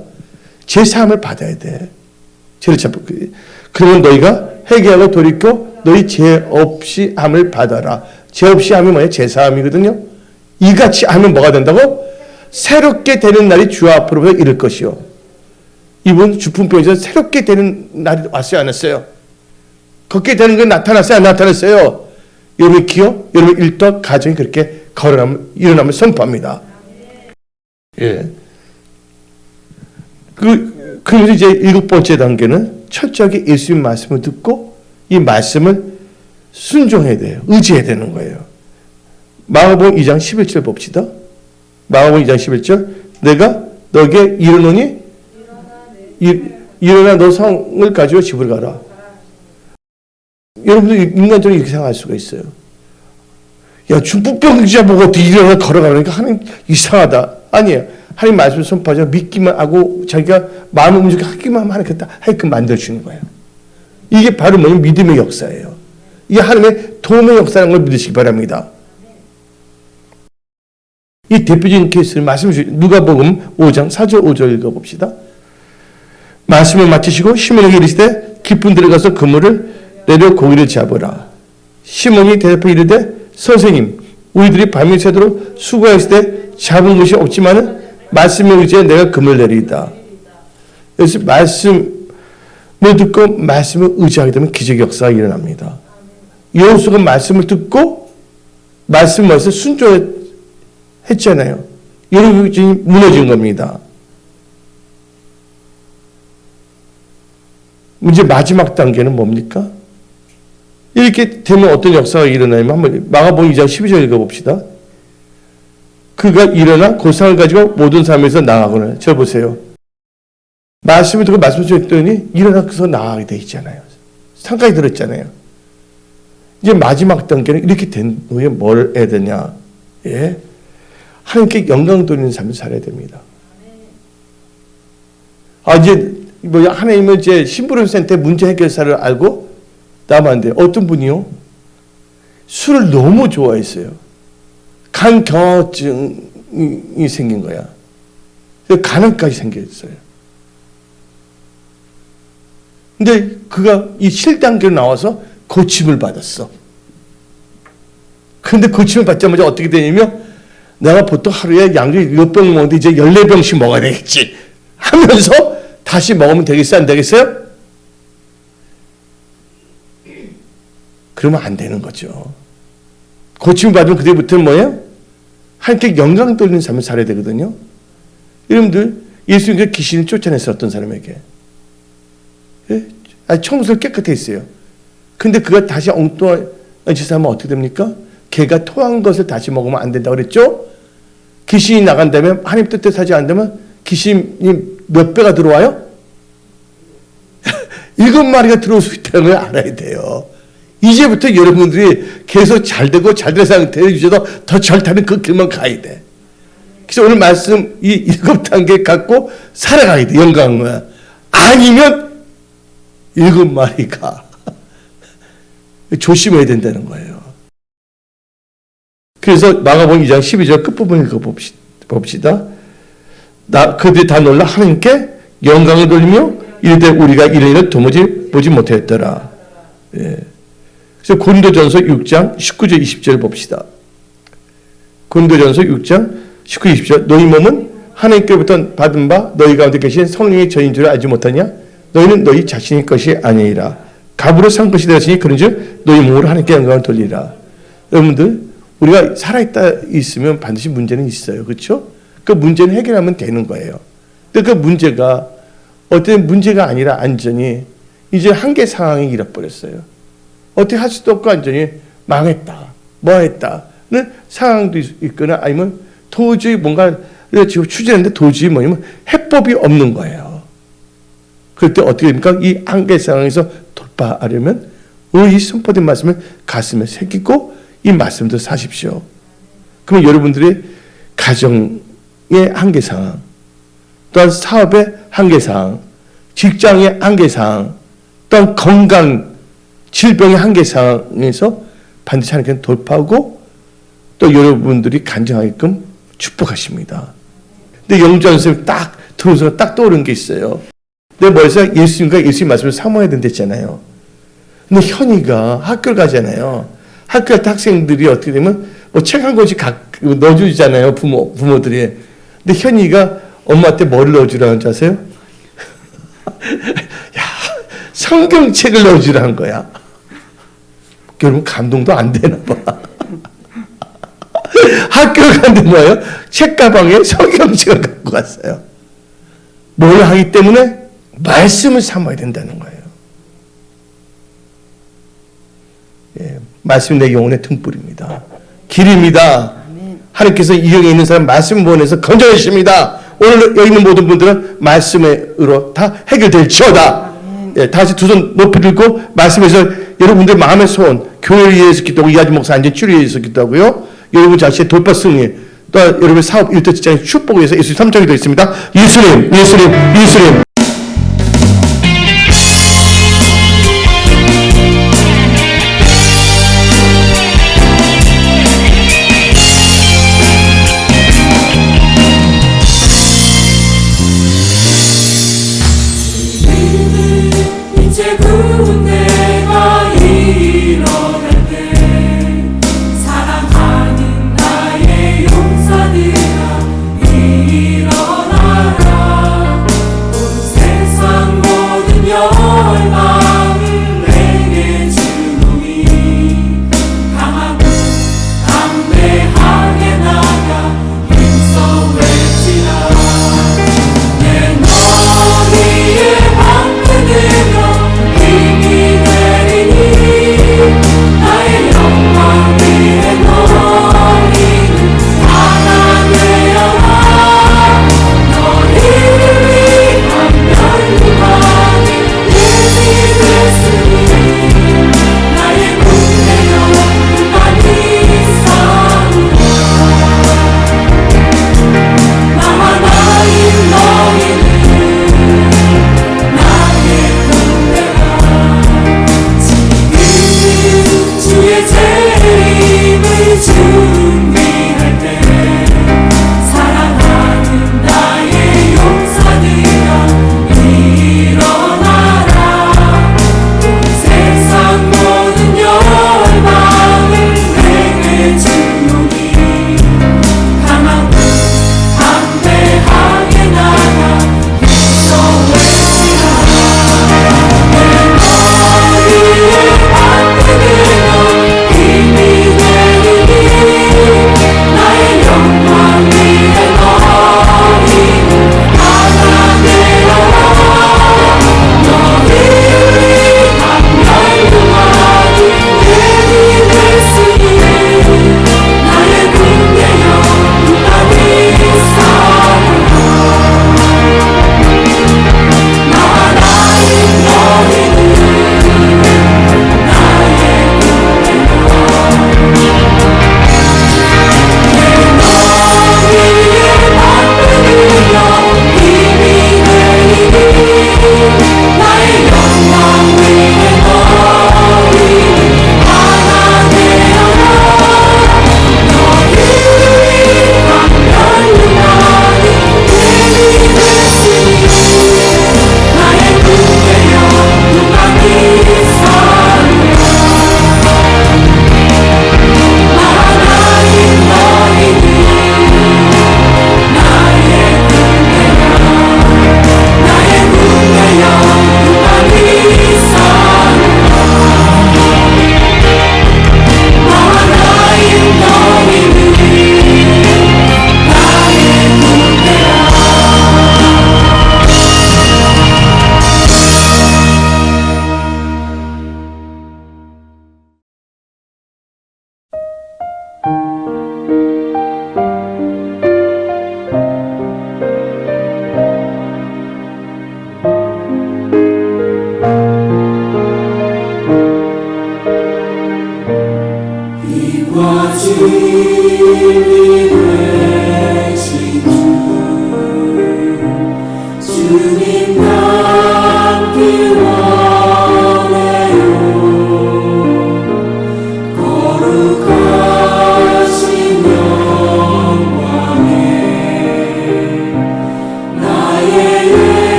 제 사함을 받아야 돼. 죄를 잡고 그러면 너희가 회개하고 돌이켜 너희 죄 없이 함을 받아라. 죄 없이 함이 뭐예요? 제 사함이거든요. 이같이 하면 뭐가 된다고? 새롭게 되는 날이 주 앞으로 이를 것이요. 이분 주품병에서 새롭게 되는 날이 왔어요, 안 왔어요? 걷게 되는 건 나타났어요, 안 나타났어요? 여러분의 기업, 여러분의 일터, 가정이 그렇게 일어나면 선포합니다. 예. 그래서 이제 7번째 단계는 철저하게 예수님 말씀을 듣고 이 말씀을 순종해야 돼요. 의지해야 되는 거예요. 마가복음 2장 11절 봅시다. 마가복음 2장 11절 내가 너에게 이르노니 일어나 너 성을 가지고 집으로 가라. 여러분들 인간적으로 이렇게 생각할 수가 있어요. 야, 중풍병자 보고 어떻게 일어나 걸어가니까 하나님 이상하다. 아니에요. 하나님 말씀을 선포하자 믿기만 하고 자기가 마음을 움직이게 하기만 하면 하나님 하여금 만들어주는 거예요. 이게 바로 뭐냐면 믿음의 역사예요. 이게 하나님의 도움의 역사라는 걸 믿으시기 바랍니다. 이 대표적인 케이스를 말씀해 주시죠. 누가복음 5장 4절 5절 읽어봅시다. 말씀을 마치시고 시몬에게 이르시되 깊은 데로 가서 그물을 내려 고기를 잡으라. 시몬이 대답해 이르되 선생님 우리들이 밤이 새도록 수고했을 때 잡은 것이 없지만은 말씀에 의지해 내가 그물 내리이다. 그래서 말씀을 듣고 말씀을 의지하게 되면 기적의 역사가 일어납니다. 여호수아가 말씀을 듣고 말씀 말씀 순종했잖아요. 여러분이 무너진 겁니다. 이제 마지막 단계는 뭡니까? 이렇게 되면 어떤 역사가 일어나냐면 한번 마가복음 2장 12절 읽어봅시다. 그가 일어나 고상을 가지고 모든 사람에서 나아가거늘. 저 보세요. 말씀을 듣고 말씀을 듣더니 일어나서 나아가게 돼 있잖아요. 상까지 들었잖아요. 이제 마지막 단계는 이렇게 된 후에 뭘 해야 되냐? 예? 하나님께 영광 돌리는 삶을 살아야 됩니다. 이제 하나님은 이제 심부름센터 문제 해결사를 알고 남았는데 어떤 분이요? 술을 너무 좋아했어요. 간 경화증이 생긴 거야. 간암까지 생겼어요. 근데 그가 이 7단계로 나와서 고침을 받았어. 그런데 고침을 받자마자 어떻게 되냐면 내가 보통 하루에 양주 7병 먹는데 이제 14병씩 먹어야 되겠지 하면서 다시 먹으면 되겠어요? 안 되겠어요? 그러면 안 되는 거죠. 고침을 받으면 그때부터는 뭐예요? 하나님께 영광 돌리는 삶을 살아야 되거든요. 여러분들, 예수님께서 귀신을 쫓아냈어요. 어떤 사람에게. 청소를 깨끗해 있어요. 근데 그가 다시 엉뚱한 짓을 하면 어떻게 됩니까? 개가 토한 것을 다시 먹으면 안 된다고 그랬죠? 귀신이 나간다면, 하나님 뜻대로 하지 않는다면 귀신이 몇 배가 들어와요? 7마리가 들어올 수 있다는 걸 알아야 돼요. 이제부터 여러분들이 계속 잘되고 잘된 상태를 유지해서 더 잘 타는 그 길만 가야 돼. 그래서 오늘 말씀 이 7단계 갖고 살아가야 돼. 영광은. 아니면 7마리가 조심해야 된다는 거예요. 그래서 마가복음 2장 12절 끝부분 읽어봅시다. 그들이 다 놀라 하나님께 영광을 돌리며 이르되 우리가 이런 일을 도무지 보지 못하였더라. 예. 그래서 고린도전서 6장 19절 20절 봅시다. 고린도전서 6장 19, 20절 너희 몸은 하나님께로부터 받은 바 너희 가운데 계신 성령의 전인 줄 알지 못하냐? 너희는 너희 자신의 것이 아니라 값으로 산 것이 되었으니 그런즉 너희 몸으로 하나님께 영광을 돌리라. 여러분들 우리가 살아있다 있으면 반드시 문제는 있어요. 그렇죠? 그 문제는 해결하면 되는 거예요. 근데 그 문제가 어떤 문제가 아니라 완전히 이제 한계 상황에 이르러버렸어요. 어떻게 할 수도 없고 완전히 망했다, 뭐했다는 상황도 있거나 아니면 도저히 뭔가 지금 추진하는데 도저히 뭐냐면 해법이 없는 거예요. 그럴 때 어떻게 됩니까? 이 한계 상황에서 돌파하려면 이 선포된 말씀을 가슴에 새기고 이 말씀도 사십시오. 그러면 여러분들의 가정의 한계 상황, 또한 사업의 한계 상황, 직장의 한계 상황, 또한 건강, 질병의 한계 상황에서 반드시 하나님께는 돌파하고 또 여러분들이 간증하게끔 축복하십니다. 근데 영주한 선생님이 딱 들어오면서 딱 떠오른 게 있어요. 내 머릿속에 예수님과 예수님 말씀을 사모해야 된댔잖아요. 근데 현이가 학교를 가잖아요. 학교 갈 때 학생들이 어떻게 되면 뭐 책 한 권씩 넣어주잖아요. 부모들이. 근데 현이가 엄마한테 뭘 넣어주라는 줄 아세요? 야, 성경책을 넣어주라는 거야. 여러분 감동도 안 되나 봐. 학교 갔는데 뭐예요? 책가방에 성경책을 갖고 갔어요. 뭘 하기 때문에? 말씀을 삼아야 된다는 거예요. 예, 말씀이 내 영혼의 등불입니다. 길입니다. 하나님께서 이 영에 있는 사람 말씀 보내서 건져주십니다. 오늘 여기 있는 모든 분들은 말씀으로 다 해결될지어다. 예, 다시 두 손 높이 들고 말씀에서 여러분들 마음의 소원, 교회를 위해서 기도하고 이하지 목사 안전 치료를 위해서 기도하고요. 여러분 자신의 돌파 승리, 또 여러분의 사업 일터 직장의 축복을 위해서 예수님 3장이 되어 있습니다. 예수님, 예수님, 예수님.